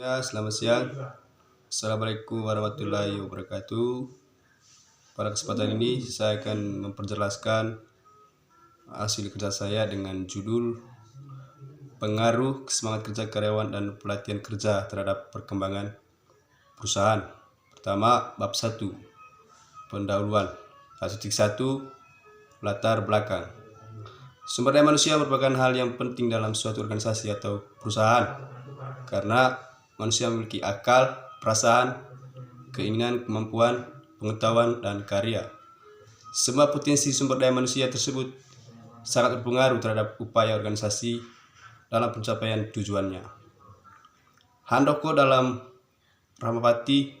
Ya, selamat siang. Assalamualaikum warahmatullahi wabarakatuh. Pada kesempatan ini saya akan memperjelaskan hasil kerja saya dengan judul pengaruh semangat kerja karyawan dan pelatihan kerja terhadap perkembangan perusahaan. Pertama, bab 1, pendahuluan. 1.1, latar belakang. Sumber daya manusia merupakan hal yang penting dalam suatu organisasi atau perusahaan karena manusia memiliki akal, perasaan, keinginan, kemampuan, pengetahuan, dan karya. Semua potensi sumber daya manusia tersebut sangat berpengaruh terhadap upaya organisasi dalam pencapaian tujuannya. Handoko dalam Ramapati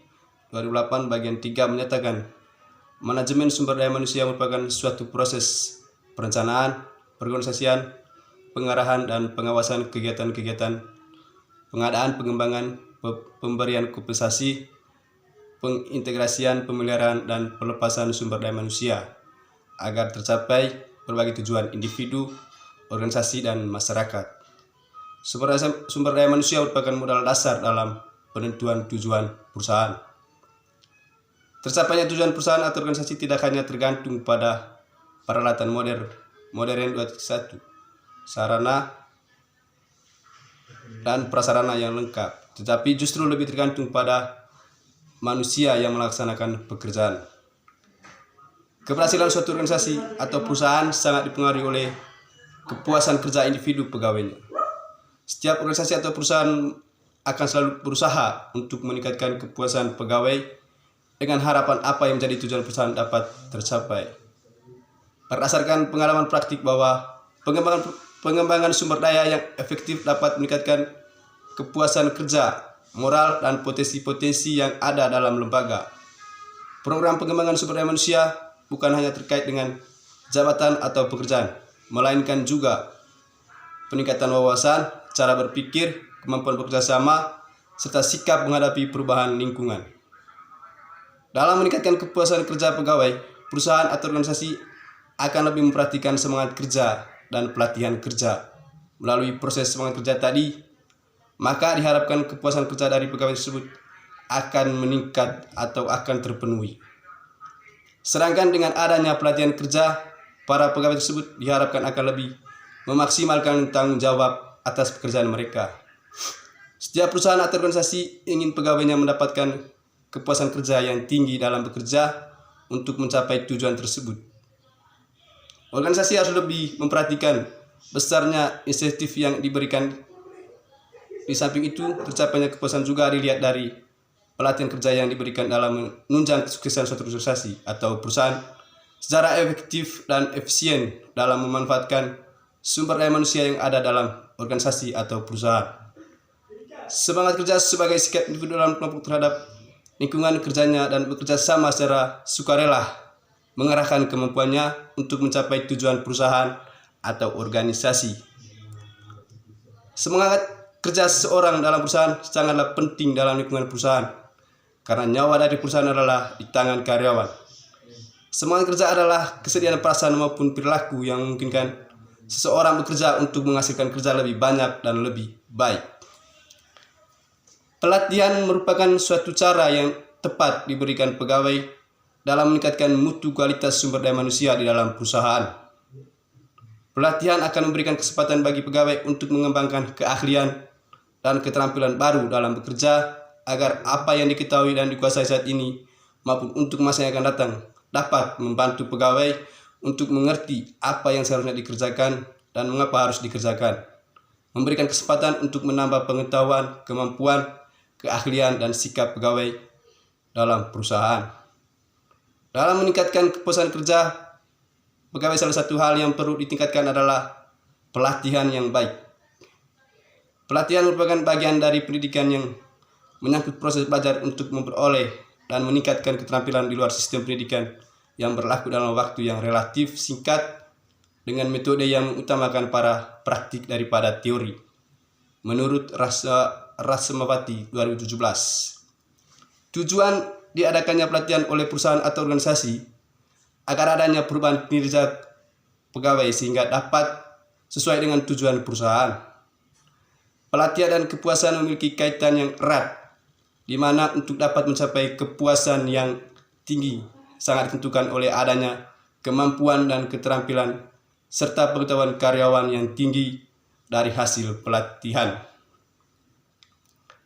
2008 bagian 3 menyatakan manajemen sumber daya manusia merupakan suatu proses perencanaan, perorganisasian, pengarahan, dan pengawasan kegiatan-kegiatan pengadaan, pengembangan, pemberian kompensasi, pengintegrasian, pemeliharaan, dan pelepasan sumber daya manusia agar tercapai berbagai tujuan individu, organisasi, dan masyarakat. Sumber daya manusia merupakan modal dasar dalam penentuan tujuan perusahaan. Tercapainya tujuan perusahaan atau organisasi tidak hanya tergantung pada peralatan modern 2.1, sarana dan prasarana yang lengkap, tetapi justru lebih tergantung pada manusia yang melaksanakan pekerjaan. Keberhasilan suatu organisasi atau perusahaan sangat dipengaruhi oleh kepuasan kerja individu pegawainya. Setiap organisasi atau perusahaan akan selalu berusaha untuk meningkatkan kepuasan pegawai dengan harapan apa yang menjadi tujuan perusahaan dapat tercapai. Berdasarkan pengalaman praktik bahwa pengembangan sumber daya yang efektif dapat meningkatkan kepuasan kerja, moral, dan potensi-potensi yang ada dalam lembaga. Program pengembangan sumber daya manusia bukan hanya terkait dengan jabatan atau pekerjaan, melainkan juga peningkatan wawasan, cara berpikir, kemampuan bekerja sama, serta sikap menghadapi perubahan lingkungan. Dalam meningkatkan kepuasan kerja pegawai, perusahaan atau organisasi akan lebih memperhatikan semangat kerja dan pelatihan kerja. Melalui proses semangat kerja tadi, maka diharapkan kepuasan kerja dari pegawai tersebut akan meningkat atau akan terpenuhi. Sedangkan dengan adanya pelatihan kerja, para pegawai tersebut diharapkan akan lebih memaksimalkan tanggung jawab atas pekerjaan mereka. Setiap perusahaan atau organisasi ingin pegawainya mendapatkan kepuasan kerja yang tinggi dalam bekerja untuk mencapai tujuan tersebut. Organisasi harus lebih memperhatikan besarnya insentif yang diberikan. Di samping itu, tercapainya kepuasan juga dilihat dari pelatihan kerja yang diberikan dalam menunjang kesuksesan suatu organisasi atau perusahaan secara efektif dan efisien dalam memanfaatkan sumber daya manusia yang ada dalam organisasi atau perusahaan. Semangat kerja sebagai sikap individu dalam kelompok terhadap lingkungan kerjanya dan bekerja sama secara sukarela mengarahkan kemampuannya untuk mencapai tujuan perusahaan atau organisasi. Semangat kerja seseorang dalam perusahaan sangatlah penting dalam lingkungan perusahaan karena nyawa dari perusahaan adalah di tangan karyawan. Semangat kerja adalah kesediaan perasaan maupun perilaku yang memungkinkan seseorang bekerja untuk menghasilkan kerja lebih banyak dan lebih baik. Pelatihan merupakan suatu cara yang tepat diberikan pegawai dalam meningkatkan mutu kualitas sumber daya manusia di dalam perusahaan. Pelatihan akan memberikan kesempatan bagi pegawai untuk mengembangkan keahlian dan keterampilan baru dalam bekerja agar apa yang diketahui dan dikuasai saat ini maupun untuk masa yang akan datang dapat membantu pegawai untuk mengerti apa yang seharusnya dikerjakan dan mengapa harus dikerjakan. Memberikan kesempatan untuk menambah pengetahuan, kemampuan, keahlian, dan sikap pegawai dalam perusahaan. Dalam meningkatkan kepuasan kerja pegawai, salah satu hal yang perlu ditingkatkan adalah pelatihan yang baik. Pelatihan merupakan bagian dari pendidikan yang menyangkut proses belajar untuk memperoleh dan meningkatkan keterampilan di luar sistem pendidikan yang berlaku dalam waktu yang relatif singkat dengan metode yang mengutamakan para praktik daripada teori. Menurut Ramapati 2017, tujuan diadakannya pelatihan oleh perusahaan atau organisasi agar adanya perubahan kinerja pegawai sehingga dapat sesuai dengan tujuan perusahaan. pelatihan dan kepuasan memiliki kaitan yang erat, di mana untuk dapat mencapai kepuasan yang tinggi sangat ditentukan oleh adanya kemampuan dan keterampilan serta pengetahuan karyawan yang tinggi dari hasil pelatihan.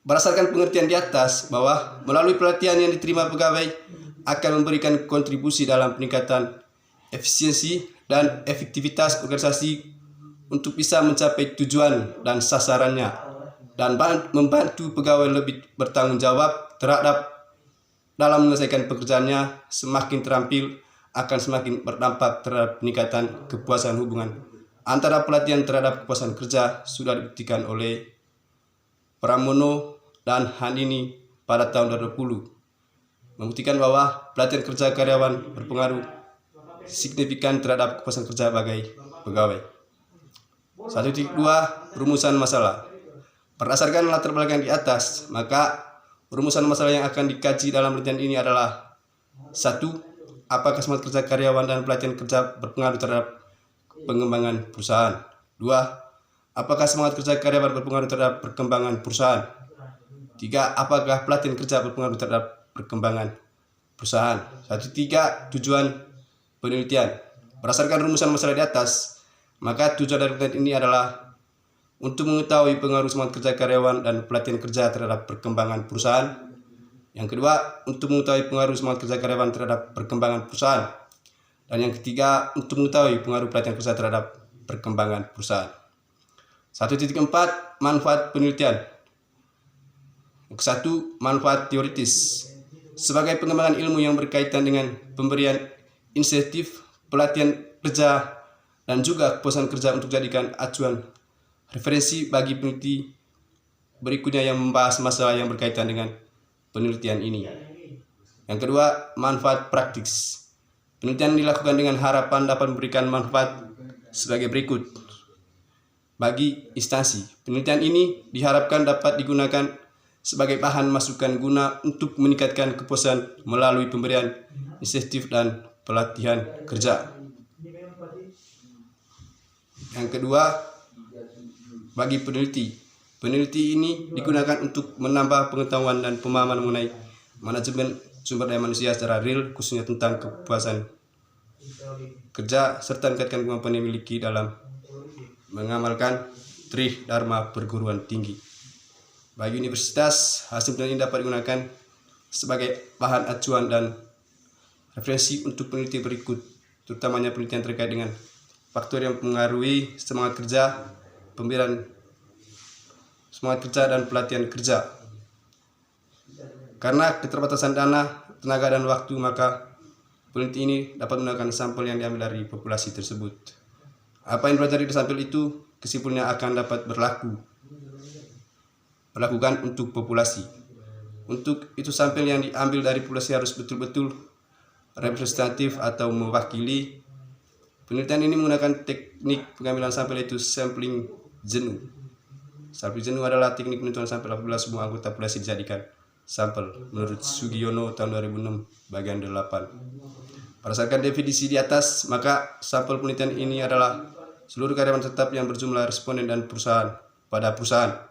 Berdasarkan pengertian di atas bahwa melalui pelatihan yang diterima pegawai akan memberikan kontribusi dalam peningkatan efisiensi dan efektivitas organisasi untuk bisa mencapai tujuan dan sasarannya, dan membantu pegawai lebih bertanggung jawab terhadap dalam menyelesaikan pekerjaannya. Semakin terampil akan semakin berdampak terhadap peningkatan kepuasan. Hubungan antara pelatihan terhadap kepuasan kerja sudah dibuktikan oleh Pramono dan Hanini pada tahun 2020, membuktikan bahwa pelatihan kerja karyawan berpengaruh signifikan terhadap kepuasan kerja bagi pegawai. 1.2 Rumusan masalah. Berdasarkan latar belakang di atas, maka rumusan masalah yang akan dikaji dalam pelatihan ini adalah: 1. Apakah semangat kerja karyawan dan pelatihan kerja berpengaruh terhadap pengembangan perusahaan? 2. Apakah semangat kerja karyawan berpengaruh terhadap perkembangan perusahaan? 3. Apakah pelatihan kerja berpengaruh terhadap perkembangan perusahaan? 1.3 Tujuan penelitian. Berdasarkan rumusan masalah di atas, maka tujuan dari pelatihan ini adalah untuk mengetahui pengaruh semangat kerja karyawan dan pelatihan kerja terhadap perkembangan perusahaan. Yang kedua, untuk mengetahui pengaruh semangat kerja karyawan terhadap perkembangan perusahaan. Dan yang ketiga, untuk mengetahui pengaruh pelatihan kerja terhadap perkembangan perusahaan. 1.4 Manfaat penelitian. Yang ke-1, manfaat teoritis. Sebagai pengembangan ilmu yang berkaitan dengan pemberian insentif, pelatihan kerja, dan juga kepuasan kerja untuk jadikan acuan referensi bagi peneliti berikutnya yang membahas masalah yang berkaitan dengan penelitian ini. Yang kedua, manfaat praktis. Penelitian dilakukan dengan harapan dapat memberikan manfaat sebagai berikut. Bagi instansi, penelitian ini diharapkan dapat digunakan sebagai bahan masukan guna untuk meningkatkan kepuasan melalui pemberian insentif dan pelatihan kerja. Yang kedua, bagi peneliti, peneliti ini digunakan untuk menambah pengetahuan dan pemahaman mengenai manajemen sumber daya manusia secara real, khususnya tentang kepuasan kerja, serta meningkatkan kemampuan yang dimiliki dalam mengamalkan Trih Dharma perguruan tinggi. Bagi universitas, hasil penelitian ini dapat digunakan sebagai bahan acuan dan referensi untuk peneliti berikut, terutamanya penelitian terkait dengan faktor yang mempengaruhi semangat kerja, pemberian semangat kerja, dan pelatihan kerja. Karena keterbatasan dana, tenaga, dan waktu, maka peneliti ini dapat menggunakan sampel yang diambil dari populasi tersebut. Apa yang dipelajari di sampel itu, kesimpulannya akan dapat berlakukan untuk populasi. Untuk itu, sampel yang diambil dari populasi harus betul-betul representatif atau mewakili. Penelitian ini menggunakan teknik pengambilan sampel, yaitu sampling jenuh. Sampling jenuh adalah teknik penentuan sampel apabila semua anggota populasi dijadikan sampel menurut Sugiono tahun 2006 bagian 8. Berdasarkan definisi di atas, maka sampel penelitian ini adalah seluruh karyawan tetap yang berjumlah responden dan perusahaan pada perusahaan.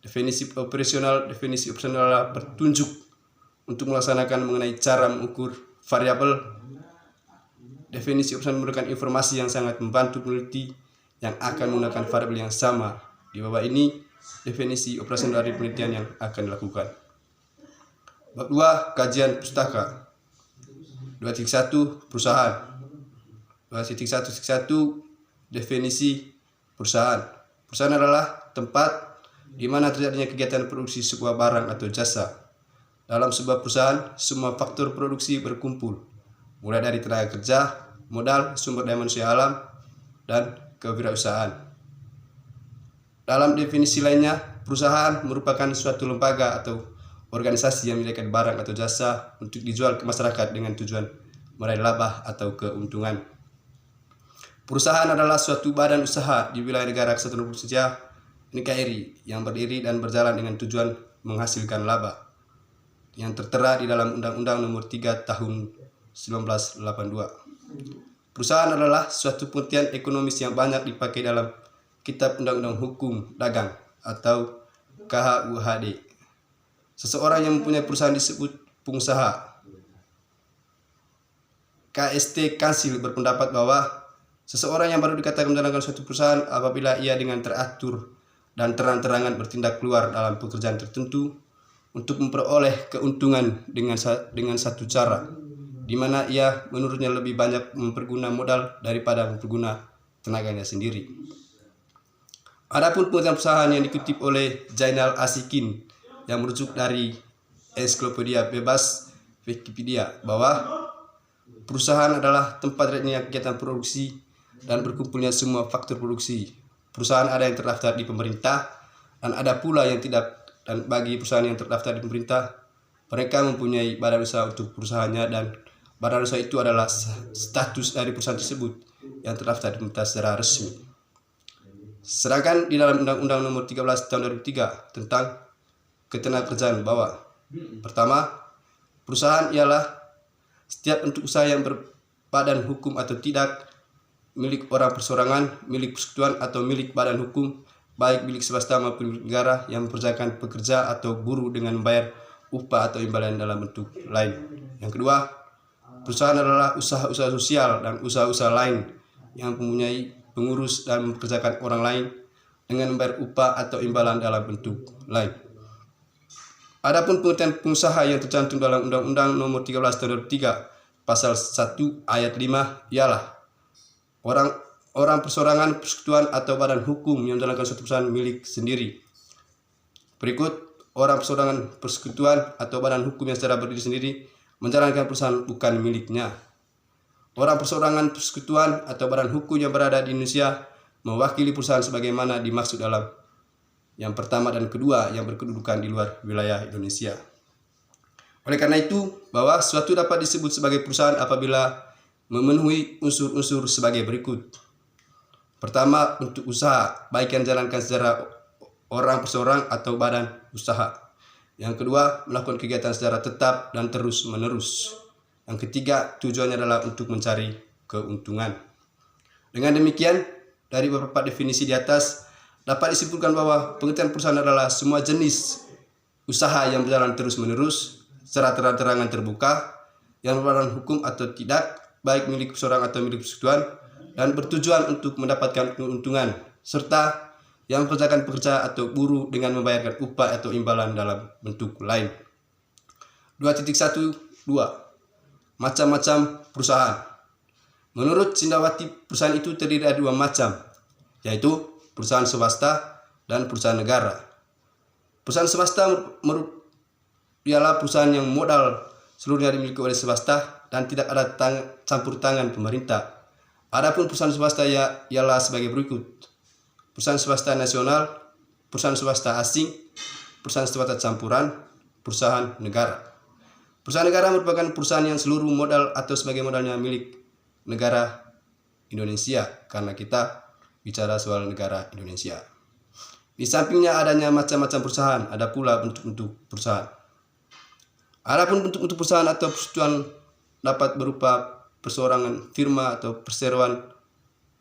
Definisi operasional adalah petunjuk untuk melaksanakan mengenai cara mengukur variabel. Definisi operasional memberikan informasi yang sangat membantu peneliti yang akan menggunakan variabel yang sama. Di bawah ini definisi operasional dari penelitian yang akan dilakukan. Bab 2, kajian pustaka. 2.1 perusahaan. 2.1.1 definisi perusahaan. Perusahaan adalah tempat di mana terjadinya kegiatan produksi sebuah barang atau jasa. Dalam sebuah perusahaan, semua faktor produksi berkumpul, mulai dari tenaga kerja, modal, sumber daya manusia alam, dan kewirausahaan. Dalam definisi lainnya, perusahaan merupakan suatu lembaga atau organisasi yang menyediakan barang atau jasa untuk dijual ke masyarakat dengan tujuan meraih laba atau keuntungan. Perusahaan adalah suatu badan usaha di wilayah negara kesatuan Republik Indonesia NKRI yang berdiri dan berjalan dengan tujuan menghasilkan laba yang tertera di dalam Undang-Undang Nomor 3 Tahun 1982. Perusahaan adalah suatu pengertian ekonomis yang banyak dipakai dalam Kitab Undang-Undang Hukum Dagang atau KHUHD. Seseorang yang mempunyai perusahaan disebut pengusaha. KST Kansil berpendapat bahwa seseorang yang baru dikatakan menjalankan suatu perusahaan apabila ia dengan teratur dan terang-terangan bertindak keluar dalam pekerjaan tertentu untuk memperoleh keuntungan dengan satu cara, di mana ia menurutnya lebih banyak memperguna modal daripada memperguna tenaganya sendiri. Adapun pengertian perusahaan yang dikutip oleh Zainal Asikin yang merujuk dari Ensiklopedia Bebas Wikipedia bahwa perusahaan adalah tempat realitanya kegiatan produksi dan berkumpulnya semua faktor produksi. Perusahaan ada yang terdaftar di pemerintah dan ada pula yang tidak. Dan bagi perusahaan yang terdaftar di pemerintah, mereka mempunyai badan usaha untuk perusahaannya dan badan usaha itu adalah status dari perusahaan tersebut yang terdaftar di pemerintah secara resmi. Sedangkan di dalam Undang-Undang Nomor 13 Tahun 2003 tentang Ketenagakerjaan bahwa pertama, perusahaan ialah setiap bentuk usaha yang berbadan hukum atau tidak, milik orang perseorangan, milik persekutuan atau milik badan hukum, baik milik swasta maupun milik negara yang mempekerjakan pekerja atau buruh dengan membayar upah atau imbalan dalam bentuk lain. Yang kedua, perusahaan adalah usaha-usaha sosial dan usaha-usaha lain yang mempunyai pengurus dan mempekerjakan orang lain dengan membayar upah atau imbalan dalam bentuk lain. Adapun pengertian pengusaha yang tercantum dalam Undang-Undang Nomor 13 Tahun 2003 Pasal 1 Ayat 5 ialah orang perseorangan, persekutuan atau badan hukum yang menjalankan suatu perusahaan milik sendiri. Berikut, orang perseorangan, persekutuan atau badan hukum yang secara berdiri sendiri menjalankan perusahaan bukan miliknya. Orang perseorangan, persekutuan atau badan hukum yang berada di Indonesia mewakili perusahaan sebagaimana dimaksud dalam yang pertama dan kedua yang berkedudukan di luar wilayah Indonesia. Oleh karena itu, bahwa suatu dapat disebut sebagai perusahaan apabila memenuhi unsur-unsur sebagai berikut. Pertama, bentuk usaha, baik yang dijalankan secara orang perseorang atau badan usaha. Yang kedua, melakukan kegiatan secara tetap dan terus-menerus. Yang ketiga, tujuannya adalah untuk mencari keuntungan. Dengan demikian, dari beberapa definisi di atas, dapat disimpulkan bahwa pengertian perusahaan adalah semua jenis usaha yang berjalan terus-menerus, secara terang-terangan terbuka, yang berbadan hukum atau tidak, baik milik perseorang atau milik persekutuan, dan bertujuan untuk mendapatkan keuntungan, serta yang mempekerjakan pekerja atau buruh dengan membayarkan upah atau imbalan dalam bentuk lain. 2.12 Macam-macam perusahaan. Menurut Sindawati, perusahaan itu terdiri dari dua macam, yaitu perusahaan swasta dan perusahaan negara. Perusahaan swasta ialah perusahaan yang modal seluruhnya dimiliki oleh swasta dan tidak ada campur tangan pemerintah. Adapun perusahaan swasta ialah sebagai berikut: perusahaan swasta nasional, perusahaan swasta asing, perusahaan swasta campuran, perusahaan negara. Perusahaan negara merupakan perusahaan yang seluruh modal atau sebagai modalnya milik negara Indonesia, karena kita bicara soal negara Indonesia. Di sampingnya adanya macam-macam perusahaan, ada pula bentuk-bentuk perusahaan. Adapun bentuk-bentuk perusahaan atau persekutuan dapat berupa perseorangan, firma atau perseroan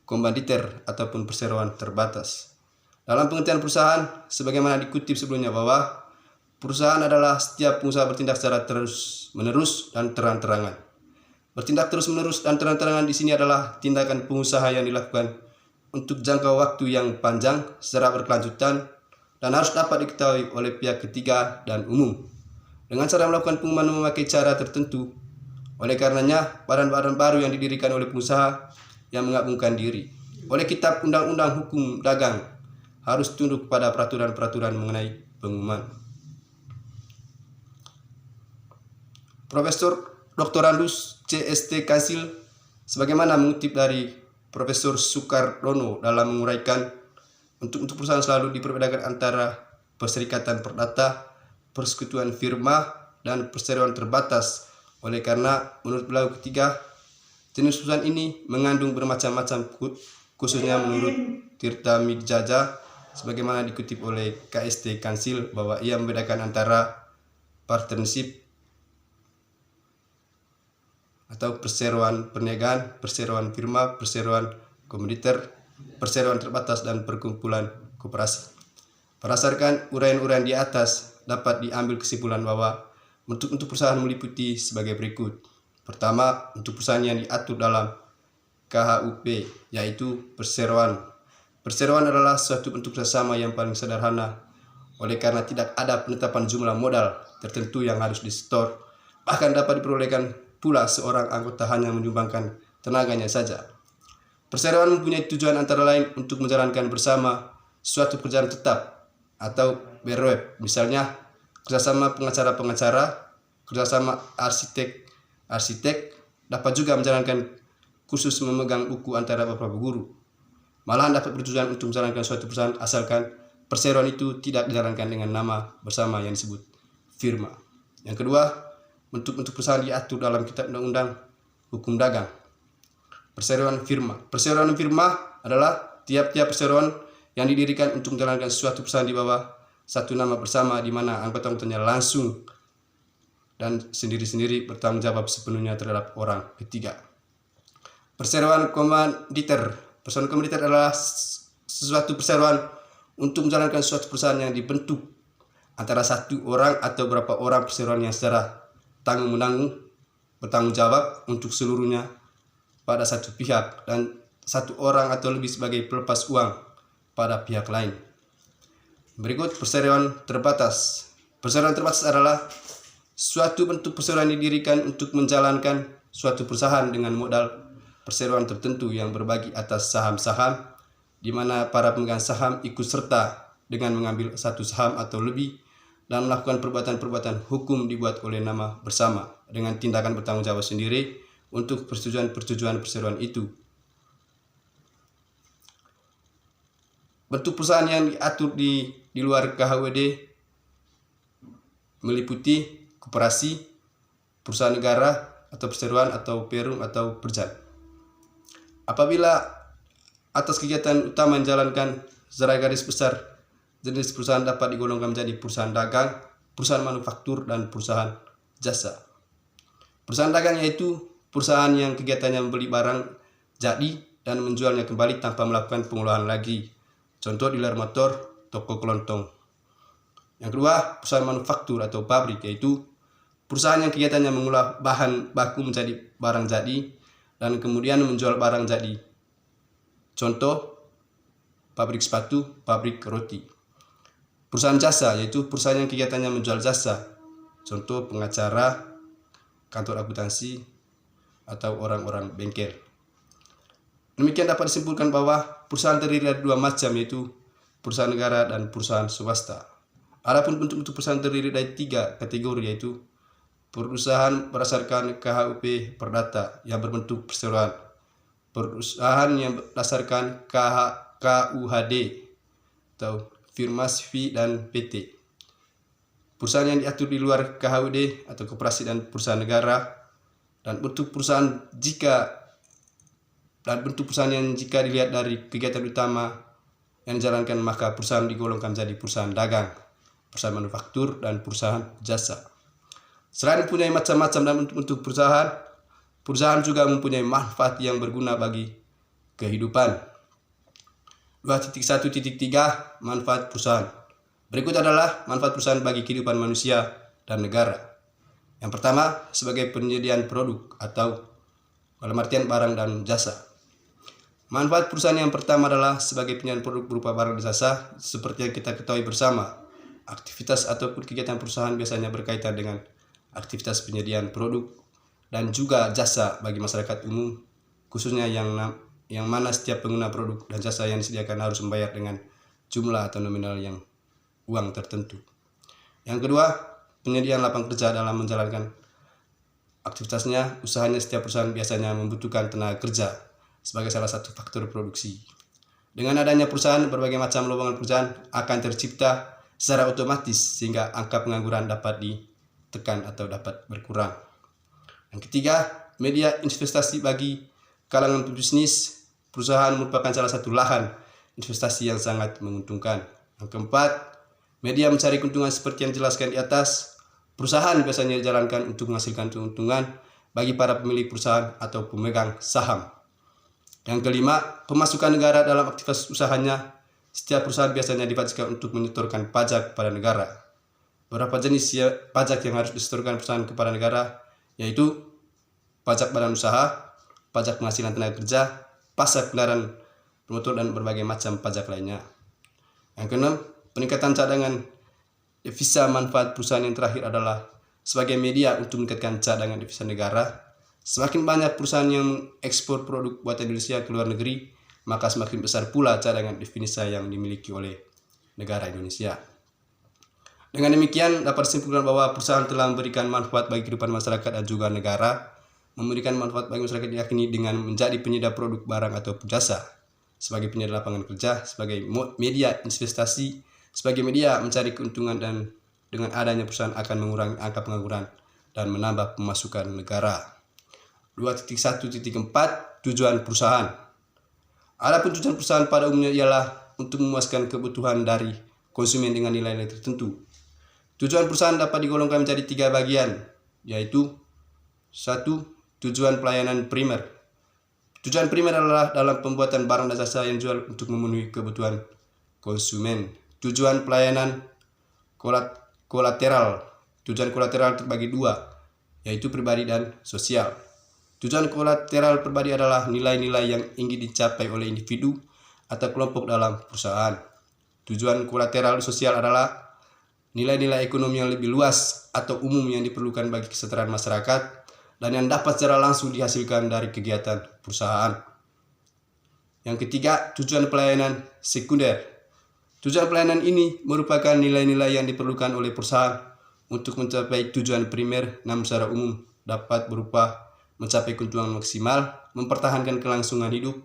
kombanditer ataupun perseroan terbatas. Dalam pengertian perusahaan, sebagaimana dikutip sebelumnya bahwa perusahaan adalah setiap pengusaha bertindak secara terus-menerus dan terang-terangan. Bertindak terus-menerus dan terang-terangan di sini adalah tindakan pengusaha yang dilakukan untuk jangka waktu yang panjang secara berkelanjutan dan harus dapat diketahui oleh pihak ketiga dan umum dengan cara melakukan pengumuman memakai cara tertentu. Oleh karenanya, badan-badan baru yang didirikan oleh pengusaha yang menggabungkan diri oleh Kitab Undang-Undang Hukum Dagang harus tunduk pada peraturan-peraturan mengenai pengumuman. Profesor Doktorandus CST Kansil sebagaimana mengutip dari Profesor Sukardono dalam menguraikan, untuk perusahaan selalu diperbedakan antara perserikatan perdata, persekutuan firma, dan perseroan terbatas. Oleh karena menurut beliau ketiga, jenis perusahaan ini mengandung bermacam-macam, khususnya menurut Tirta Midjaja sebagaimana dikutip oleh KST Kansil bahwa ia membedakan antara partnership atau perseroan perniagaan, perseroan firma, perseroan komoditer, perseroan terbatas, dan perkumpulan koperasi. Berdasarkan uraian-uraian di atas, dapat diambil kesimpulan bahwa bentuk perusahaan meliputi sebagai berikut. Pertama, untuk perusahaan yang diatur dalam KHUP, yaitu perseroan. Perseroan adalah suatu bentuk kerjasama yang paling sederhana, oleh karena tidak ada penetapan jumlah modal tertentu yang harus disetor, bahkan dapat diperolehkan pula seorang anggota hanya menyumbangkan tenaganya saja. Perseroan mempunyai tujuan antara lain untuk menjalankan bersama suatu pekerjaan tetap atau berweb, misalnya kerjasama pengacara-pengacara, kerjasama arsitek, dapat juga menjalankan kursus memegang buku antara beberapa guru. Malahan dapat bertujuan untuk menjalankan suatu perusahaan asalkan perseroan itu tidak dijalankan dengan nama bersama yang disebut firma. Yang kedua, bentuk perusahaan diatur dalam Kitab Undang-Undang Hukum Dagang. Perseroan firma. Perseroan firma adalah tiap-tiap perseroan yang didirikan untuk menjalankan suatu perusahaan di bawah satu nama bersama, di mana anggota-anggotanya langsung dan sendiri-sendiri bertanggung jawab sepenuhnya terhadap orang ketiga. Perseroan komanditer. Perseroan komanditer adalah sesuatu perseroan untuk menjalankan suatu perusahaan yang dibentuk antara satu orang atau beberapa orang perseroan yang secara tanggung-menanggung bertanggung jawab untuk seluruhnya pada satu pihak dan satu orang atau lebih sebagai pelepas uang pada pihak lain. Berikut perseroan terbatas. Perseroan terbatas adalah suatu bentuk perseroan yang didirikan untuk menjalankan suatu perusahaan dengan modal perseroan tertentu yang berbagi atas saham-saham, di mana para pemegang saham ikut serta dengan mengambil satu saham atau lebih dan melakukan perbuatan-perbuatan hukum dibuat oleh nama bersama dengan tindakan bertanggung jawab sendiri untuk persetujuan perseroan itu. Bentuk perusahaan yang diatur di luar KHUD meliputi koperasi, perusahaan negara atau perseroan atau perum atau perjan. Apabila atas kegiatan utama menjalankan secara garis besar, jenis perusahaan dapat digolongkan menjadi perusahaan dagang, perusahaan manufaktur, dan perusahaan jasa. Perusahaan dagang yaitu perusahaan yang kegiatannya membeli barang jadi dan menjualnya kembali tanpa melakukan pengolahan lagi. Contoh dealer motor, toko kelontong. Yang kedua, perusahaan manufaktur atau pabrik, yaitu perusahaan yang kegiatannya mengolah bahan baku menjadi barang jadi dan kemudian menjual barang jadi. Contoh, pabrik sepatu, pabrik roti. Perusahaan jasa, yaitu perusahaan yang kegiatannya menjual jasa. Contoh, pengacara, kantor akuntansi, atau orang-orang bengkel. Demikian dapat disimpulkan bahwa perusahaan terdiri dari dua macam, yaitu perusahaan negara dan perusahaan swasta. Adapun bentuk perusahaan terdiri dari tiga kategori, yaitu perusahaan berdasarkan KHUP Perdata yang berbentuk perseroan, perusahaan yang berdasarkan KUHD atau firma CV dan PT, perusahaan yang diatur di luar KHUD atau koperasi dan perusahaan negara, dan bentuk perusahaan yang jika dilihat dari kegiatan utama yang dijalankan maka perusahaan digolongkan menjadi perusahaan dagang, perusahaan manufaktur, dan perusahaan jasa. Selain mempunyai macam-macam dan bentuk perusahaan juga mempunyai manfaat yang berguna bagi kehidupan. 2.1.3 Manfaat perusahaan. Berikut adalah manfaat perusahaan bagi kehidupan manusia dan negara. Yang pertama, sebagai penyediaan produk atau dalam artian barang dan jasa. Manfaat perusahaan yang pertama adalah sebagai penyediaan produk berupa barang dan jasa. Seperti yang kita ketahui bersama, aktivitas ataupun kegiatan perusahaan biasanya berkaitan dengan aktivitas penyediaan produk dan juga jasa bagi masyarakat umum, khususnya yang mana setiap pengguna produk dan jasa yang disediakan harus membayar dengan jumlah atau nominal yang uang tertentu. Yang kedua, penyediaan lapangan kerja. Dalam menjalankan aktivitasnya, usahanya, setiap perusahaan biasanya membutuhkan tenaga kerja sebagai salah satu faktor produksi. Dengan adanya perusahaan, berbagai macam lowongan pekerjaan akan tercipta secara otomatis sehingga angka pengangguran dapat ditekan atau dapat berkurang. Yang ketiga, media investasi bagi kalangan pebisnis. Perusahaan merupakan salah satu lahan investasi yang sangat menguntungkan. Yang keempat, media mencari keuntungan seperti yang dijelaskan di atas. Perusahaan biasanya dijalankan untuk menghasilkan keuntungan bagi para pemilik perusahaan atau pemegang saham. Yang kelima, pemasukan negara dalam aktivitas usahanya setiap perusahaan biasanya diwajibkan untuk menyetorkan pajak pada negara. Beberapa jenis pajak yang harus disetorkan perusahaan kepada negara yaitu pajak badan usaha, pajak penghasilan tenaga kerja, pajak kendaraan bermotor, dan berbagai macam pajak lainnya. Yang keenam, peningkatan cadangan devisa. Manfaat perusahaan yang terakhir adalah sebagai media untuk meningkatkan cadangan devisa negara. Semakin banyak perusahaan yang ekspor produk buatan Indonesia ke luar negeri, maka semakin besar pula cadangan devisa yang dimiliki oleh negara Indonesia. Dengan demikian dapat disimpulkan bahwa perusahaan telah memberikan manfaat bagi kehidupan masyarakat dan juga negara. Memberikan manfaat bagi masyarakat diyakini dengan menjadi penyedia produk, barang ataupun jasa, sebagai penyedia lapangan kerja, sebagai media investasi, sebagai media mencari keuntungan, dan dengan adanya perusahaan akan mengurangi angka pengangguran dan menambah pemasukan negara. 2.1.4 Tujuan perusahaan. Adapun tujuan perusahaan pada umumnya ialah untuk memuaskan kebutuhan dari konsumen dengan nilai-nilai tertentu. Tujuan perusahaan dapat digolongkan menjadi 3 bagian, yaitu 1. Tujuan pelayanan primer. Tujuan primer adalah dalam pembuatan barang dan jasa yang dijual untuk memenuhi kebutuhan konsumen. Tujuan pelayanan kolateral. Tujuan kolateral terbagi 2, yaitu pribadi dan sosial. Tujuan kolateral pribadi adalah nilai-nilai yang ingin dicapai oleh individu atau kelompok dalam perusahaan. Tujuan kolateral sosial adalah nilai-nilai ekonomi yang lebih luas atau umum yang diperlukan bagi kesejahteraan masyarakat dan yang dapat secara langsung dihasilkan dari kegiatan perusahaan. Yang ketiga, tujuan pelayanan sekunder. Tujuan pelayanan ini merupakan nilai-nilai yang diperlukan oleh perusahaan untuk mencapai tujuan primer, namun secara umum dapat berupa mencapai keuntungan maksimal, mempertahankan kelangsungan hidup,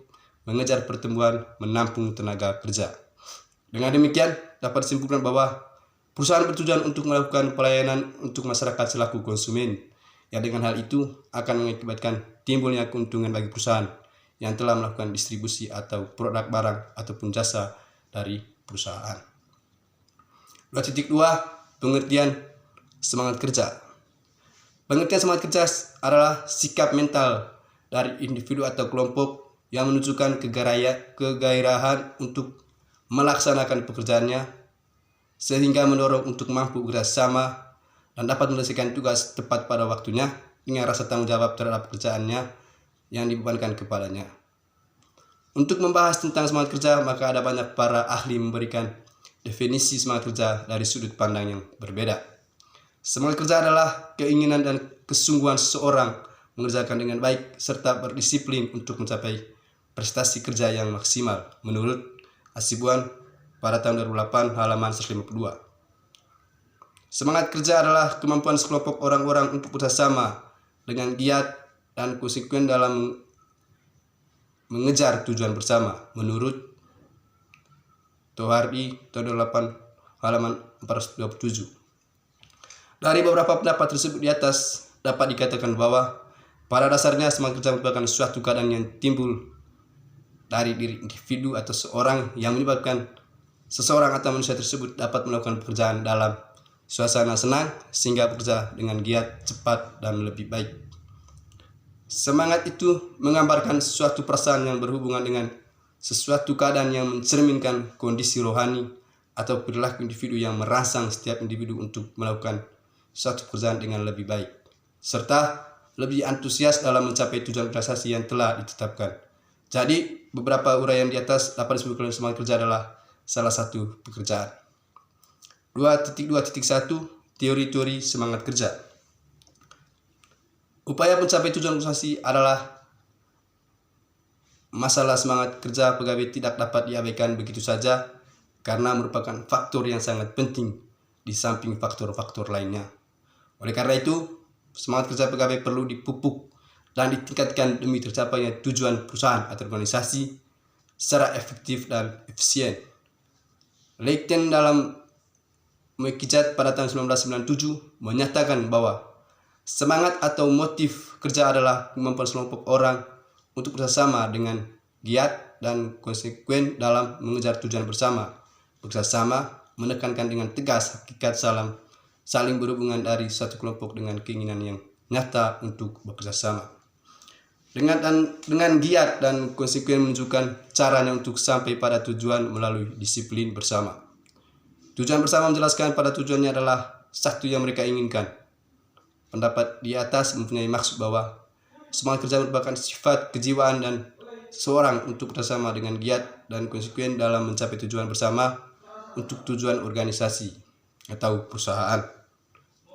mengejar pertumbuhan, menampung tenaga kerja. Dengan demikian, dapat disimpulkan bahwa perusahaan bertujuan untuk melakukan pelayanan untuk masyarakat selaku konsumen, yang dengan hal itu akan mengakibatkan timbulnya keuntungan bagi perusahaan yang telah melakukan distribusi atau produk barang ataupun jasa dari perusahaan. 2.2 Pengertian semangat kerja. Pengertian semangat kerja adalah sikap mental dari individu atau kelompok yang menunjukkan kegairahan untuk melaksanakan pekerjaannya, sehingga mendorong untuk mampu bekerjasama dan dapat menyelesaikan tugas tepat pada waktunya dengan rasa tanggung jawab terhadap pekerjaannya yang dibebankan kepadanya. Untuk membahas tentang semangat kerja, maka ada banyak para ahli memberikan definisi semangat kerja dari sudut pandang yang berbeda. Semangat kerja adalah keinginan dan kesungguhan seseorang mengerjakan dengan baik serta berdisiplin untuk mencapai prestasi kerja yang maksimal, menurut Hasibuan pada tahun 2008 halaman 152. Semangat kerja adalah kemampuan sekelompok orang-orang untuk bekerjasama dengan giat dan konsekuen dalam mengejar tujuan bersama, menurut Tohardi tahun 2008 halaman 427. Dari beberapa pendapat tersebut di atas dapat dikatakan bahwa pada dasarnya semangat kerja merupakan suatu keadaan yang timbul dari diri individu atau seorang yang menyebabkan seseorang atau manusia tersebut dapat melakukan pekerjaan dalam suasana senang sehingga bekerja dengan giat, cepat, dan lebih baik. Semangat itu menggambarkan suatu perasaan yang berhubungan dengan sesuatu keadaan yang mencerminkan kondisi rohani atau perilaku individu yang merangsang setiap individu untuk melakukan suatu pekerjaan dengan lebih baik, serta lebih antusias dalam mencapai tujuan prestasi yang telah ditetapkan. Jadi, beberapa uraian di atas dapat disebutkan semangat kerja adalah salah satu pekerjaan. 2.2.1 Teori-teori semangat kerja. Upaya mencapai tujuan prestasi adalah masalah semangat kerja pegawai tidak dapat diabaikan begitu saja karena merupakan faktor yang sangat penting di samping faktor-faktor lainnya. Oleh karena itu, semangat kerja pegawai perlu dipupuk dan ditingkatkan demi tercapainya tujuan perusahaan atau organisasi secara efektif dan efisien. Leiden dalam Mekijat pada tahun 1997 menyatakan bahwa semangat atau motif kerja adalah kemampuan sekelompok orang untuk bersama dengan giat dan konsekuen dalam mengejar tujuan bersama. Bersama menekankan dengan tegas hakikat saling berhubungan dari satu kelompok dengan keinginan yang nyata untuk bekerja sama. dengan giat dan konsekuen menunjukkan caranya untuk sampai pada tujuan melalui disiplin bersama. Tujuan bersama menjelaskan pada tujuannya adalah satu yang mereka inginkan. Pendapat di atas mempunyai maksud bahwa semangat kerja merupakan sifat kejiwaan dan seorang untuk bersama dengan giat dan konsekuen dalam mencapai tujuan bersama untuk tujuan organisasi atau perusahaan.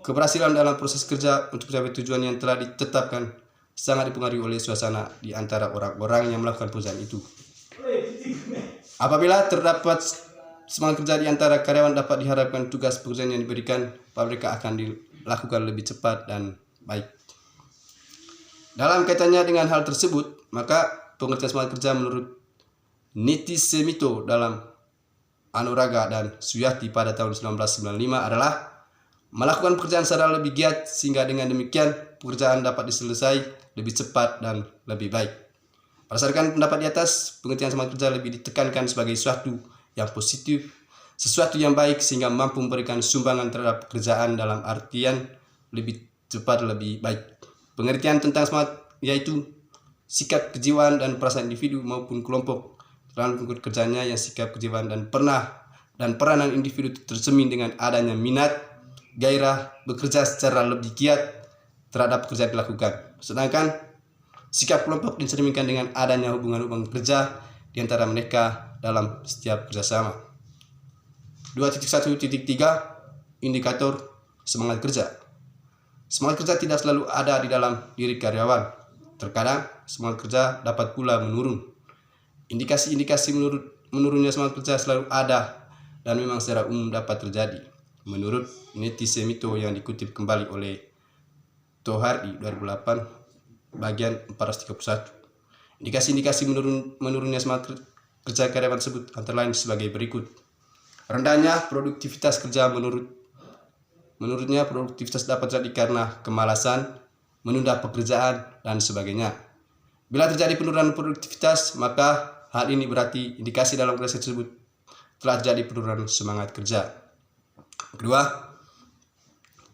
Keberhasilan dalam proses kerja untuk mencapai tujuan yang telah ditetapkan sangat dipengaruhi oleh suasana di antara orang-orang yang melakukan perusahaan itu. Apabila terdapat semangat kerja di antara karyawan, dapat diharapkan tugas pekerjaan yang diberikan pada mereka akan dilakukan lebih cepat dan baik. Dalam kaitannya dengan hal tersebut, maka pengertian semangat kerja menurut Nitisemito dalam Anuraga dan Suyati pada tahun 1995 adalah melakukan pekerjaan secara lebih giat sehingga dengan demikian pekerjaan dapat diselesaikan lebih cepat dan lebih baik. Berdasarkan pendapat di atas, pengertian semangat kerja lebih ditekankan sebagai sesuatu yang positif, sesuatu yang baik sehingga mampu memberikan sumbangan terhadap pekerjaan dalam artian lebih cepat lebih baik. Pengertian tentang semangat yaitu sikap kejiwaan dan perasaan individu maupun kelompok dalam pekerjaannya yang sikap kejiwaan dan peranan individu tercermin dengan adanya minat, gairah bekerja secara lebih giat terhadap pekerjaan dilakukan. Sedangkan sikap kelompok dicerminkan dengan adanya hubungan-hubungan kerja di antara mereka dalam setiap kerjasama. 2.1.3 Indikator semangat kerja. Semangat kerja tidak selalu ada di dalam diri karyawan. Terkadang semangat kerja dapat pula menurun. Indikasi-indikasi menurunnya semangat kerja selalu ada dan memang secara umum dapat terjadi. Menurut Nitisemito yang dikutip kembali oleh Tohardi 2008 bagian 431. Indikasi-indikasi menurunnya semangat kerja karyawan tersebut antara lain sebagai berikut. Rendahnya produktivitas kerja. Menurutnya produktivitas dapat terjadi karena kemalasan, menunda pekerjaan, dan sebagainya. Bila terjadi penurunan produktivitas, maka hal ini berarti indikasi dalam kerja tersebut telah terjadi penurunan semangat kerja. Kedua,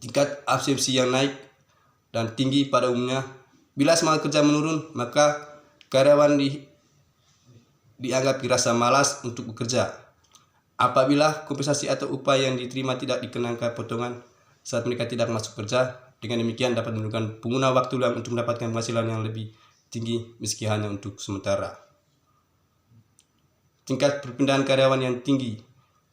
tingkat absensi yang naik dan tinggi pada umumnya. Bila semangat kerja menurun, maka karyawan dianggap dirasa malas untuk bekerja. Apabila kompensasi atau upah yang diterima tidak dikenakan potongan saat mereka tidak masuk kerja, dengan demikian dapat menentukan pengguna waktu luang untuk mendapatkan penghasilan yang lebih tinggi meski hanya untuk sementara. Tingkat perpindahan karyawan yang tinggi.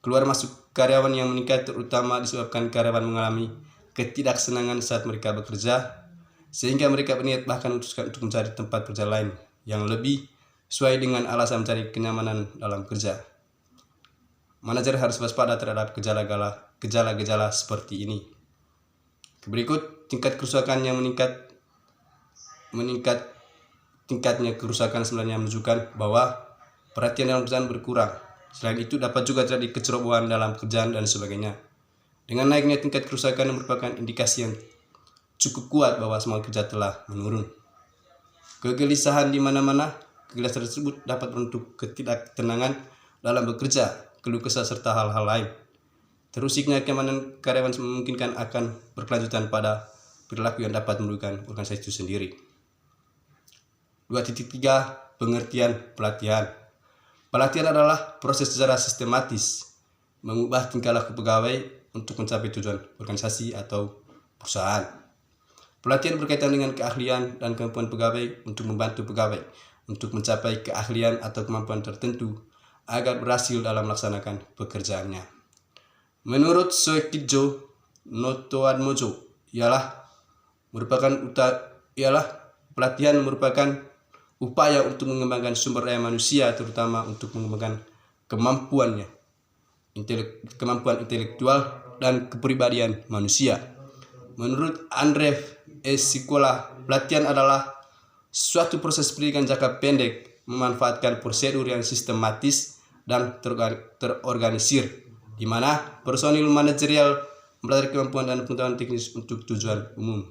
Keluar masuk karyawan yang meningkat terutama disebabkan karyawan mengalami ketidaksenangan saat mereka bekerja, sehingga mereka berniat bahkan untuk mencari tempat kerja lain yang lebih sesuai dengan alasan mencari kenyamanan dalam kerja. Manajer harus waspada terhadap gejala-gejala seperti ini. Berikut tingkat kerusakan yang tingkatnya kerusakan sebenarnya menunjukkan bahwa perhatian dalam pekerjaan berkurang. Selain itu dapat juga terjadi kecerobohan dalam pekerjaan dan sebagainya. Dengan naiknya tingkat kerusakan merupakan indikasi yang cukup kuat bahwa semangat kerja telah menurun. Kegelisahan di mana-mana. Kegelisahan tersebut dapat bentuk ketidaktenangan dalam bekerja, keluh kesah serta hal-hal lain. Terusiknya kenyamanan karyawan memungkinkan akan berkelanjutan pada perilaku yang dapat merugikan organisasi itu sendiri. 2.3 Pengertian pelatihan. Pelatihan adalah proses secara sistematis mengubah tingkah laku pegawai untuk mencapai tujuan organisasi atau perusahaan. Pelatihan berkaitan dengan keahlian dan kemampuan pegawai untuk membantu pegawai untuk mencapai keahlian atau kemampuan tertentu agar berhasil dalam melaksanakan pekerjaannya. Menurut Soekidjo Notoatmojo, pelatihan merupakan upaya untuk mengembangkan sumber daya manusia, terutama untuk mengembangkan kemampuan intelektual dan kepribadian manusia. Menurut Andrew Esikola, pelatihan adalah suatu proses pendidikan jangka pendek memanfaatkan prosedur yang sistematis dan terorganisir, di mana personil manajerial mempelajari kemampuan dan pengetahuan teknis untuk tujuan umum.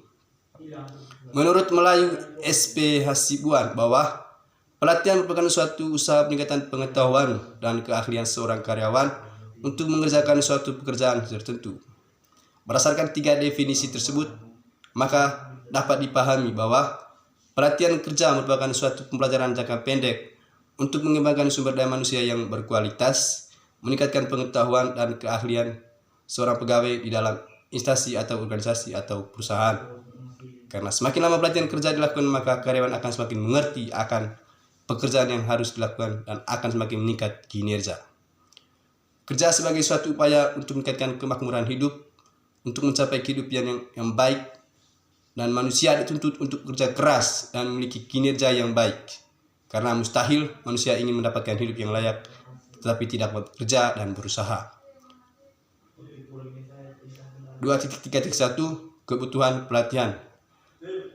Menurut Melayu SP Hasibuan bahwa pelatihan merupakan suatu usaha peningkatan pengetahuan dan keahlian seorang karyawan untuk mengerjakan suatu pekerjaan tertentu. Berdasarkan 3 definisi tersebut, maka dapat dipahami bahwa Pelatihan kerja merupakan suatu pembelajaran jangka pendek untuk mengembangkan sumber daya manusia yang berkualitas, meningkatkan pengetahuan dan keahlian seorang pegawai di dalam instansi atau organisasi atau perusahaan. Karena semakin lama pelatihan kerja dilakukan, maka karyawan akan semakin mengerti akan pekerjaan yang harus dilakukan dan akan semakin meningkat kinerja. Kerja sebagai suatu upaya untuk meningkatkan kemakmuran hidup, untuk mencapai kehidupan yang baik, dan manusia dituntut untuk bekerja keras dan memiliki kinerja yang baik. Karena mustahil manusia ingin mendapatkan hidup yang layak tetapi tidak bekerja dan berusaha. 2.3.1 Kebutuhan pelatihan.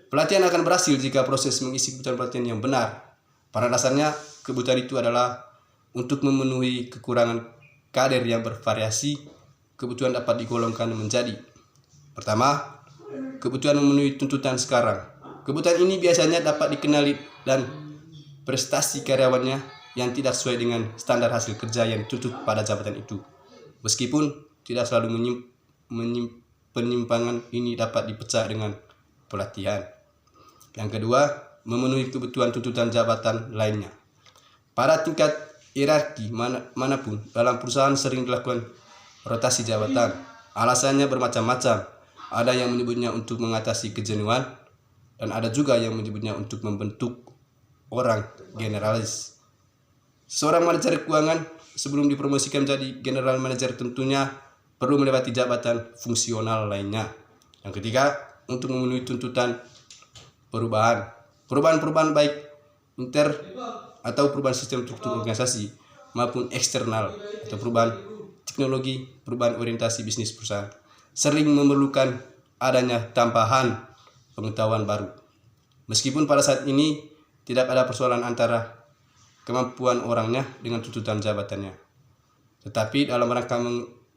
Pelatihan akan berhasil jika proses mengisi kebutuhan pelatihan yang benar. Pada dasarnya, kebutuhan itu adalah untuk memenuhi kekurangan kader yang bervariasi. Kebutuhan dapat digolongkan menjadi: pertama, kebutuhan memenuhi tuntutan sekarang. Kebutuhan ini biasanya dapat dikenali dan prestasi karyawannya yang tidak sesuai dengan standar hasil kerja yang dituntut pada jabatan itu. Meskipun tidak selalu penyimpangan ini dapat dipecah dengan pelatihan. Yang kedua, memenuhi kebutuhan tuntutan jabatan lainnya. Pada tingkat hierarki manapun dalam perusahaan sering dilakukan rotasi jabatan. Alasannya bermacam-macam. Ada yang menyebutnya untuk mengatasi kejenuhan, dan ada juga yang menyebutnya untuk membentuk orang generalis. Seorang manajer keuangan sebelum dipromosikan menjadi general manager tentunya perlu melewati jabatan fungsional lainnya. Yang ketiga, untuk memenuhi tuntutan perubahan baik inter atau perubahan sistem struktur organisasi maupun eksternal atau perubahan teknologi, perubahan orientasi bisnis perusahaan sering memerlukan adanya tambahan pengetahuan baru. Meskipun pada saat ini tidak ada persoalan antara kemampuan orangnya dengan tuntutan jabatannya, tetapi dalam rangka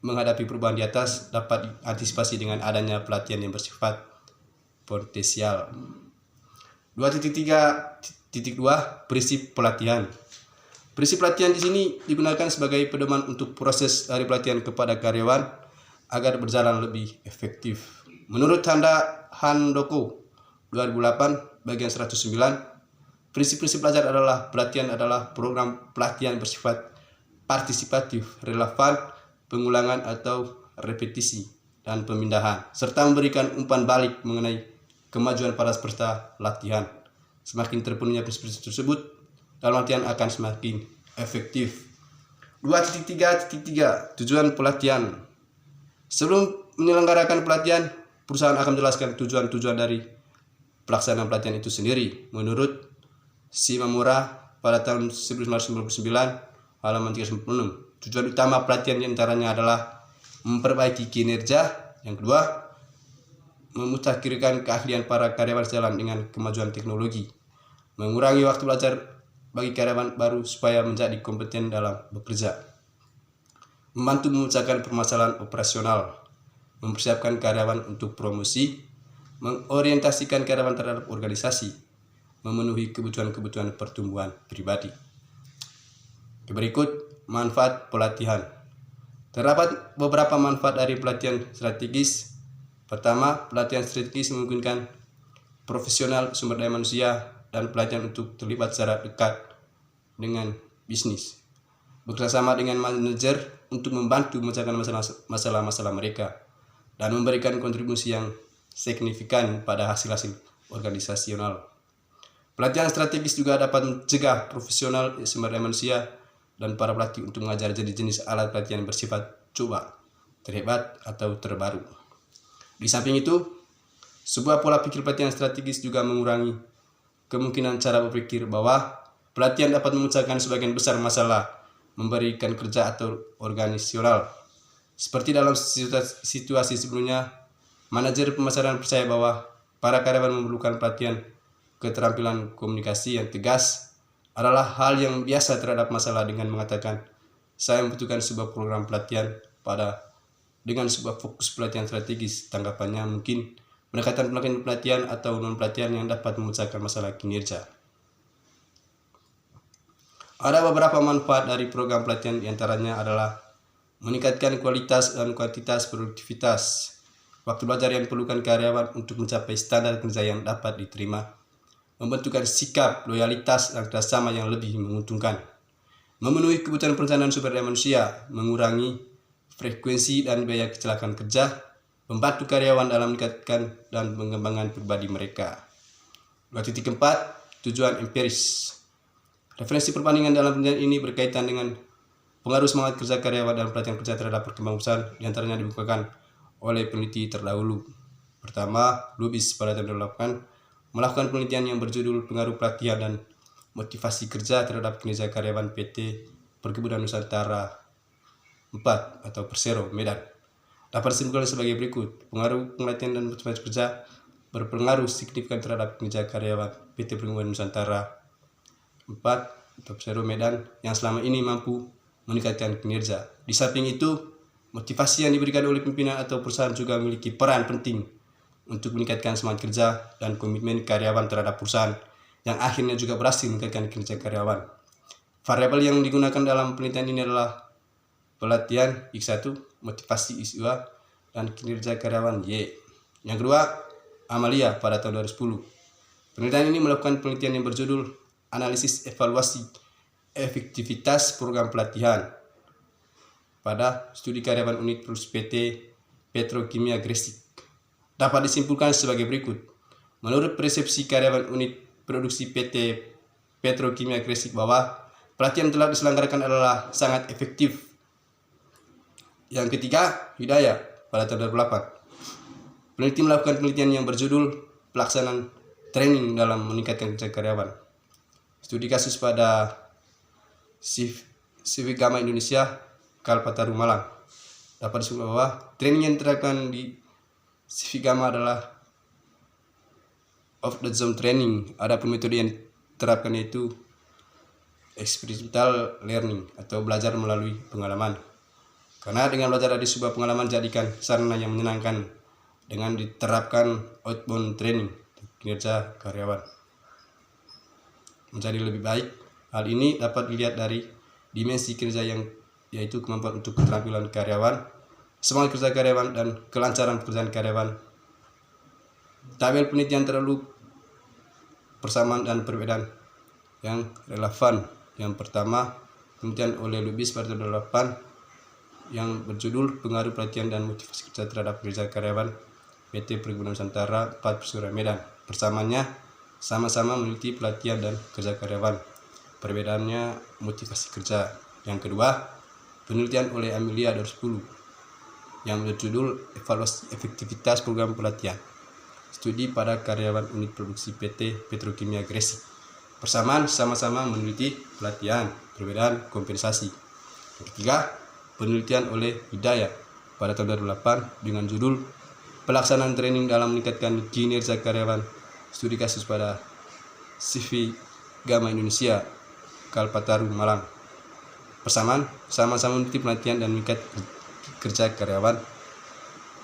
menghadapi perubahan di atas dapat diantisipasi dengan adanya pelatihan yang bersifat potensial. 2.3.2 Prinsip pelatihan. Prinsip pelatihan di sini digunakan sebagai pedoman untuk proses dari pelatihan kepada karyawan agar berjalan lebih efektif. Menurut Handoko 2008 bagian 109, prinsip-prinsip belajar adalah pelatihan adalah program pelatihan bersifat partisipatif, relevan, pengulangan atau repetisi, dan pemindahan, serta memberikan umpan balik mengenai kemajuan para peserta latihan. Semakin terpenuhnya prinsip tersebut, dalam latihan akan semakin efektif. 2.3.3 Tujuan pelatihan. Sebelum menyelenggarakan pelatihan, perusahaan akan menjelaskan tujuan-tujuan dari pelaksanaan pelatihan itu sendiri. Menurut Shimamura pada tahun 1999 halaman 396, tujuan utama pelatihan diantaranya adalah memperbaiki kinerja. Yang kedua, memutakhirkan keahlian para karyawan sejalan dengan kemajuan teknologi, mengurangi waktu belajar bagi karyawan baru supaya menjadi kompeten dalam bekerja, membantu memecahkan permasalahan operasional, mempersiapkan karyawan untuk promosi, mengorientasikan karyawan terhadap organisasi, memenuhi kebutuhan-kebutuhan pertumbuhan pribadi. Berikut manfaat pelatihan. Terdapat beberapa manfaat dari pelatihan strategis. Pertama, pelatihan strategis memungkinkan profesional sumber daya manusia dan pelatihan untuk terlibat secara dekat dengan bisnis, bekerjasama dengan manajer untuk membantu memecahkan masalah-masalah mereka, dan memberikan kontribusi yang signifikan pada hasil-hasil organisasional. Pelatihan strategis juga dapat mencegah profesional sumber daya manusia dan para pelatih untuk mengajar jenis-jenis alat pelatihan bersifat coba, terhebat, atau terbaru. Di samping itu, sebuah pola pikir pelatihan strategis juga mengurangi kemungkinan cara berpikir bahwa pelatihan dapat memecahkan sebagian besar masalah, memberikan kerja atau organisasional. Seperti dalam situasi sebelumnya, manajer pemasaran percaya bahwa para karyawan memerlukan pelatihan keterampilan komunikasi yang tegas adalah hal yang biasa terhadap masalah dengan mengatakan, saya membutuhkan sebuah program pelatihan dengan sebuah fokus pelatihan strategis. Tanggapannya mungkin pendekatan pelatihan atau non-pelatihan yang dapat memecahkan masalah kinerja. Ada beberapa manfaat dari program pelatihan, diantaranya adalah meningkatkan kualitas dan kuantitas produktivitas, waktu belajar yang diperlukan karyawan untuk mencapai standar kerja yang dapat diterima, membentukkan sikap, loyalitas, dan kerjasama yang lebih menguntungkan. Memenuhi kebutuhan perencanaan sumber daya manusia, mengurangi frekuensi dan biaya kecelakaan kerja, membantu karyawan dalam meningkatkan dan mengembangkan pribadi mereka. 2.4 Tujuan empiris. Referensi perbandingan dalam penelitian ini berkaitan dengan pengaruh semangat kerja karyawan dan pelatihan kerja terhadap perkembangan perusahaan, diantaranya dibukukan oleh peneliti terdahulu. Pertama, Lubis pada tahun 2008 melakukan penelitian yang berjudul Pengaruh Pelatihan dan Motivasi Kerja terhadap Kinerja Karyawan PT Perkebunan Nusantara 4 atau Persero, Medan. Dapat disimpulkan sebagai berikut. Pengaruh pelatihan dan motivasi kerja berpengaruh signifikan terhadap kinerja karyawan PT Perkebunan Nusantara 4 atau Persero, Medan yang selama ini mampu meningkatkan kinerja. Di samping itu, motivasi yang diberikan oleh pimpinan atau perusahaan juga memiliki peran penting untuk meningkatkan semangat kerja dan komitmen karyawan terhadap perusahaan yang akhirnya juga berhasil meningkatkan kinerja karyawan. Variabel yang digunakan dalam penelitian ini adalah pelatihan X1, motivasi X2, dan kinerja karyawan Y. Yang kedua, Amalia pada tahun 2010. Penelitian ini melakukan penelitian yang berjudul Analisis Evaluasi Efektivitas Program Pelatihan pada studi karyawan unit produksi PT Petrokimia Gresik. Dapat disimpulkan sebagai berikut. Menurut persepsi karyawan unit produksi PT Petrokimia Gresik bahwa pelatihan telah diselenggarakan adalah sangat efektif. Yang ketiga, Hidayah pada tahun 2008. Peneliti melakukan penelitian yang berjudul Pelaksanaan Training dalam Meningkatkan Kerja Karyawan. Studi kasus pada Civic Gama Indonesia, Kalpataru, Malang. Dapat disimpulkan bahwa training yang diterapkan di Civic Gama adalah off the zone training. Adapun metode yang diterapkan yaitu experiential learning atau belajar melalui pengalaman. Karena dengan belajar dari sebuah pengalaman jadikan sarana yang menyenangkan dengan diterapkan outbound training kinerja karyawan menjadi lebih baik. Hal ini dapat dilihat dari dimensi kerja yang yaitu kemampuan untuk keterampilan karyawan, semangat kerja karyawan, dan kelancaran pekerjaan karyawan. Tabel penelitian terlalu persamaan dan perbedaan yang relevan. Yang pertama, penelitian oleh Lubis pada tahun 2008 yang berjudul Pengaruh Pelatihan dan Motivasi Kerja terhadap Kerja Karyawan PT Perkebunan Nusantara 4 Persero, Medan. Persamaannya sama-sama meneliti pelatihan dan kerja karyawan. Perbedaannya motivasi kerja. Yang kedua, penelitian oleh Amelia 2010 yang berjudul Evaluasi Efektivitas Program Pelatihan. Studi pada karyawan unit produksi PT Petrokimia Gresik. Persamaan sama-sama meneliti pelatihan, perbedaan kompensasi. Yang ketiga, penelitian oleh Hidayah pada tahun 2008 dengan judul Pelaksanaan Training dalam Meningkatkan Kinerja Karyawan. Studi kasus pada Civic Gama Indonesia, Kalpataru, Malang. Persamaan sama-sama meneliti pelatihan dan meningkat kerja karyawan.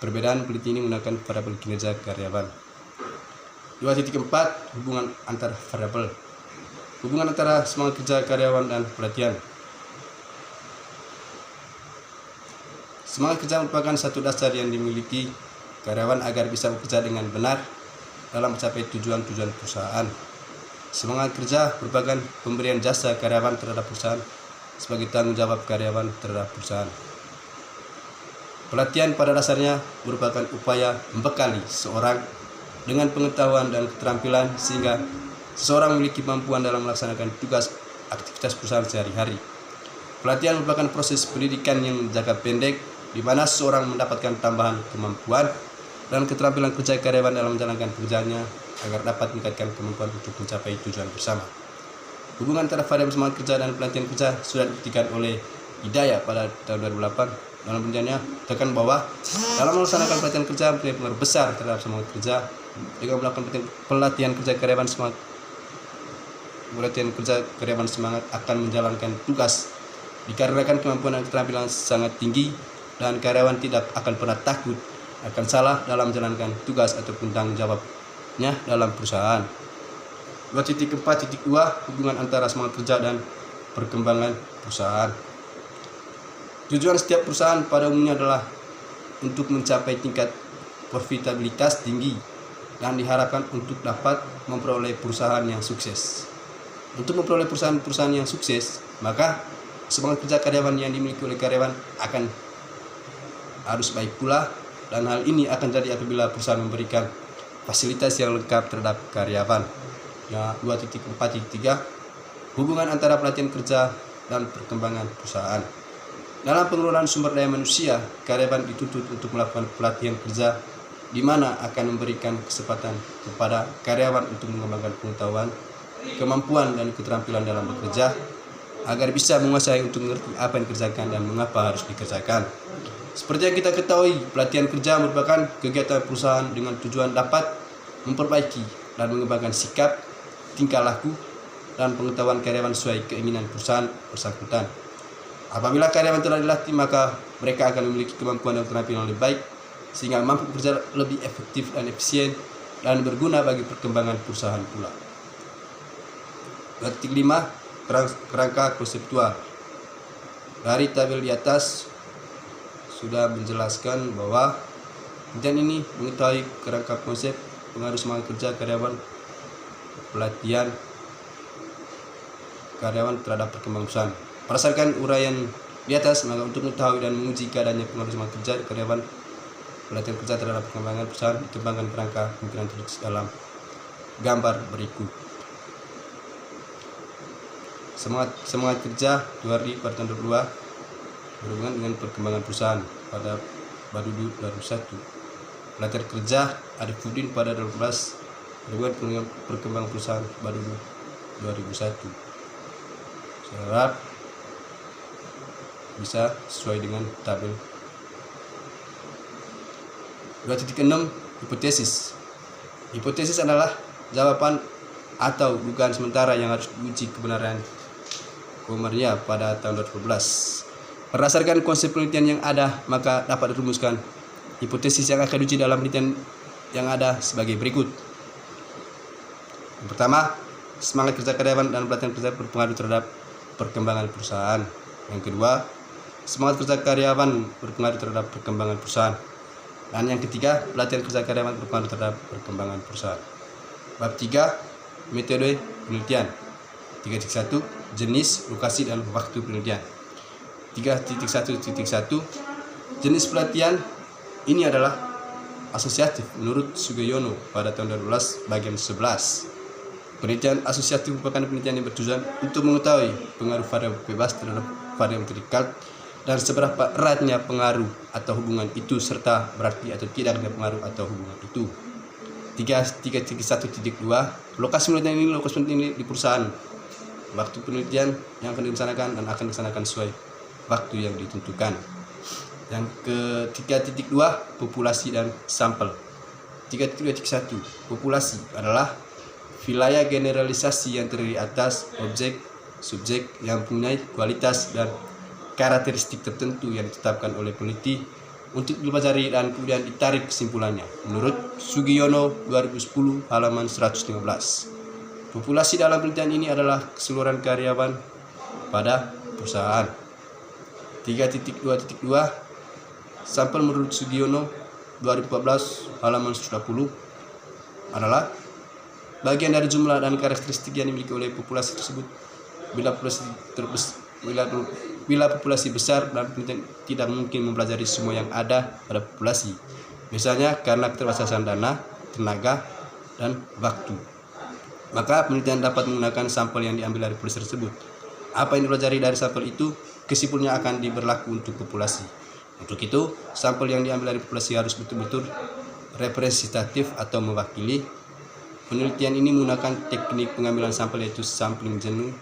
Perbedaan peneliti ini menggunakan variabel kinerja karyawan. 2.4 Hubungan antar variabel. Hubungan antara semangat kerja karyawan dan pelatihan. Semangat kerja merupakan satu dasar yang dimiliki karyawan agar bisa bekerja dengan benar dalam mencapai tujuan-tujuan perusahaan. Semangat kerja merupakan pemberian jasa karyawan terhadap perusahaan sebagai tanggung jawab karyawan terhadap perusahaan. Pelatihan pada dasarnya merupakan upaya membekali seorang dengan pengetahuan dan keterampilan sehingga seseorang memiliki kemampuan dalam melaksanakan tugas aktivitas perusahaan sehari-hari. Pelatihan merupakan proses pendidikan yang jangka pendek di mana seseorang mendapatkan tambahan kemampuan dan keterampilan kerja karyawan dalam menjalankan pekerjaannya agar dapat meningkatkan kemampuan untuk mencapai tujuan bersama. Hubungan antara variabel semangat kerja dan pelatihan kerja sudah dibuktikan oleh Hidayah pada tahun 2008. Dalam penelitiannya tekan bahwa dalam melaksanakan pelatihan kerja mempunyai pengaruh besar terhadap semangat kerja. Dengan melakukan pelatihan kerja karyawan semangat akan menjalankan tugas dikarenakan kemampuan dan keterampilan sangat tinggi dan karyawan tidak akan pernah takut akan salah dalam menjalankan tugas ataupun tanggung jawabnya dalam perusahaan. 2.4.2 Hubungan antara semangat kerja dan perkembangan perusahaan. Tujuan setiap perusahaan pada umumnya adalah untuk mencapai tingkat profitabilitas tinggi dan diharapkan untuk dapat memperoleh perusahaan yang sukses. Untuk memperoleh perusahaan yang sukses, maka semangat kerja karyawan yang dimiliki oleh karyawan harus baik pula, dan hal ini akan terjadi apabila perusahaan memberikan fasilitas yang lengkap terhadap karyawan. Ya, 2.4.3 hubungan antara pelatihan kerja dan perkembangan perusahaan. Dalam pengelolaan sumber daya manusia, karyawan dituntut untuk melakukan pelatihan kerja di mana akan memberikan kesempatan kepada karyawan untuk mengembangkan pengetahuan, kemampuan dan keterampilan dalam bekerja agar bisa menguasai untuk mengerti apa yang dikerjakan dan mengapa harus dikerjakan. Seperti yang kita ketahui, pelatihan kerja merupakan kegiatan perusahaan dengan tujuan dapat memperbaiki dan mengembangkan sikap, tingkah laku, dan pengetahuan karyawan sesuai keinginan perusahaan bersangkutan. Apabila karyawan telah dilatih, maka mereka akan memiliki kemampuan dan keterampilan yang lebih baik sehingga mampu bekerja lebih efektif dan efisien dan berguna bagi perkembangan perusahaan pula. 5. Kerangka konseptual. Dari tabel di atas sudah menjelaskan bahwa penelitian ini mengetahui kerangka konsep pengaruh semangat kerja karyawan, pelatihan karyawan terhadap perkembangan perusahaan. Berdasarkan uraian di atas, maka untuk mengetahui dan menguji keadaannya pengaruh semangat kerja karyawan, pelatihan kerja terhadap perkembangan perusahaan, dikembangkan kerangka pemikiran tertulis dalam gambar berikut. Semangat kerja 2 pada tahun 2022 berhubungan dengan perkembangan perusahaan pada Badudu 2001. Pelatihan kerja Arifudin pada 2012 berhubungan dengan perkembangan perusahaan Badudu 2001. Saya harap bisa sesuai dengan tabel. 2.6 Hipotesis. Hipotesis adalah jawaban atau dugaan sementara yang harus diuji kebenaran komernya pada tahun 2012. Berdasarkan konsep penelitian yang ada, maka dapat dirumuskan hipotesis yang akan diuji dalam penelitian yang ada sebagai berikut. Yang pertama, semangat kerja karyawan dan pelatihan kerja berpengaruh terhadap perkembangan perusahaan. Yang kedua, semangat kerja karyawan berpengaruh terhadap perkembangan perusahaan. Dan yang ketiga, pelatihan kerja karyawan berpengaruh terhadap perkembangan perusahaan. Bab 3, metode penelitian. 3.1 jenis, lokasi, dan waktu penelitian. 3.1.1 jenis pelatihan ini adalah asosiatif menurut Sugiyono pada tahun 2012 bagian 11. Penelitian asosiatif merupakan penelitian yang bertujuan untuk mengetahui pengaruh variabel bebas terhadap variabel predikal dan seberapa eratnya pengaruh atau hubungan itu serta berarti atau tidaknya pengaruh atau hubungan itu. 3.1.2 lokasi penelitian ini lokasi penelitian di perusahaan. Waktu penelitian yang akan dilaksanakan dan akan dilaksanakan sesuai waktu yang ditentukan. Yang ke-3.2 populasi dan sampel. 3.2.1 populasi adalah wilayah generalisasi yang terdiri atas objek, subjek yang mempunyai kualitas dan karakteristik tertentu yang ditetapkan oleh peneliti untuk dipelajari dan kemudian ditarik kesimpulannya menurut Sugiyono 2010 halaman 115. Populasi dalam penelitian ini adalah keseluruhan karyawan pada perusahaan. 3.2.2 sampel menurut Sugiono 2014 halaman 120 adalah bagian dari jumlah dan karakteristik yang dimiliki oleh populasi tersebut. Bila populasi besar dan penelitian tidak mungkin mempelajari semua yang ada pada populasi, misalnya karena keterbatasan dana, tenaga, dan waktu, maka penelitian dapat menggunakan sampel yang diambil dari populasi tersebut. Apa yang dipelajari dari sampel itu, kesimpulannya akan diberlaku untuk populasi. Untuk itu, sampel yang diambil dari populasi harus betul-betul representatif atau mewakili. Penelitian ini menggunakan teknik pengambilan sampel yaitu sampling jenuh.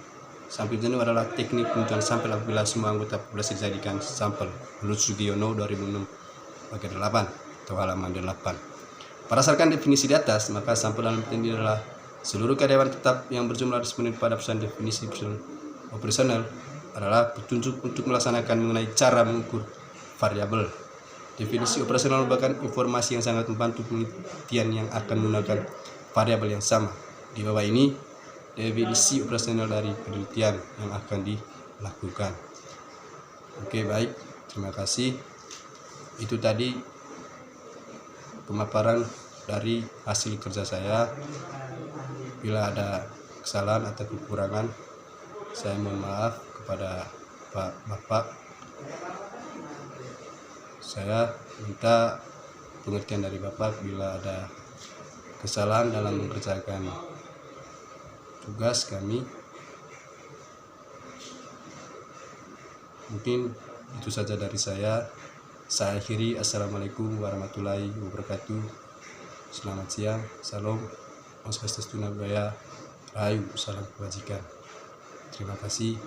Sampling jenuh adalah teknik penentuan sampel apabila semua anggota populasi dijadikan sampel. Menurut Sugiono 2006 bagian 8 atau halaman 8. Berdasarkan definisi di atas, maka sampel dalam penelitian ini adalah seluruh karyawan tetap yang berjumlah disponible pada perusahaan. Definisi operasional adalah petunjuk untuk melaksanakan mengenai cara mengukur variabel. Definisi operasional merupakan informasi yang sangat membantu penelitian yang akan menggunakan variabel yang sama. Di bawah ini definisi operasional dari penelitian yang akan dilakukan. Oke, baik, terima kasih. Itu tadi pemaparan dari hasil kerja saya. Bila ada kesalahan atau kekurangan, saya mohon maaf kepada Pak Bapak. Saya minta pengertian dari Bapak bila ada kesalahan dalam mengerjakan tugas kami. Mungkin itu saja dari saya. Saya akhiri. Assalamualaikum warahmatullahi wabarakatuh. Selamat siang. Salam. Om Swastiastu, Namo Buddhaya. Rahayu. Salam kebajikan. Terima kasih.